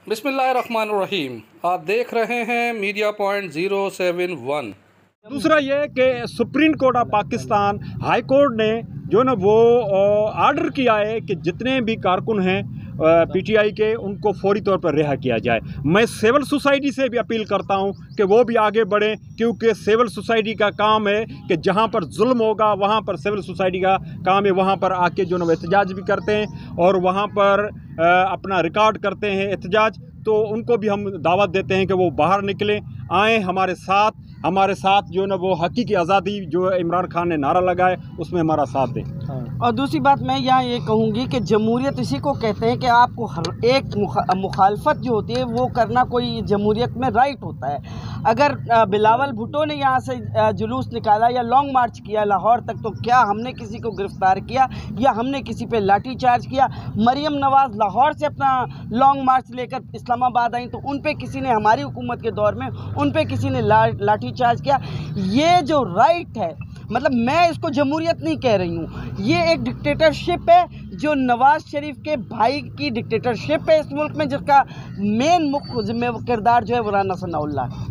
बिस्मिल्लाहिर्रहमानिर्रहीम। आप देख रहे हैं मीडिया पॉइंट 071। दूसरा ये कि supreme court of Pakistan high court ने जो ना वो आर्डर किया है कि जितने भी कारकुन हैं पीटीआई के उनको फौरी तौर पर रिहा किया जाए। मैं सिविल सोसाइटी से भी अपील करता हूं कि वो भी आगे बढ़ें, क्योंकि सिविल सोसाइटी का काम है कि जहां पर जुल्म होगा वहां पर सिविल सोसाइटी का काम है, वहां पर आके जो ना वो एहतजाज भी करते हैं और वहां पर अपना रिकॉर्ड करते हैं एहतजाज। तो उनको भी हम दावत देते हैं कि वो बाहर निकलें, आएँ हमारे साथ जो ना वो हकीकी आज़ादी जो इमरान खान ने नारा लगाए उसमें हमारा साथ दें। और दूसरी बात मैं यहाँ ये कहूँगी कि जमहूरियत इसी को कहते हैं कि आपको हर एक मुखालफत जो होती है वो करना कोई जमहूरियत में राइट होता है। अगर बिलावल भुट्टो ने यहाँ से जुलूस निकाला या लॉन्ग मार्च किया लाहौर तक, तो क्या हमने किसी को गिरफ्तार किया या हमने किसी पे लाठी चार्ज किया? मरियम नवाज़ लाहौर से अपना लॉन्ग मार्च लेकर इस्लामाबाद आई तो उन पे किसी ने, हमारी हुकूमत के दौर में उन पे किसी ने लाठी चार्ज किया? ये जो राइट है, मतलब मैं इसको जमहूरियत नहीं कह रही हूँ, ये एक डिक्टेटरशिप है जो नवाज शरीफ के भाई की डिक्टेटरशिप है इस मुल्क में, जिसका मेन मुख्य जिम्मेदार जो है वो राना सनाउल्लाह है।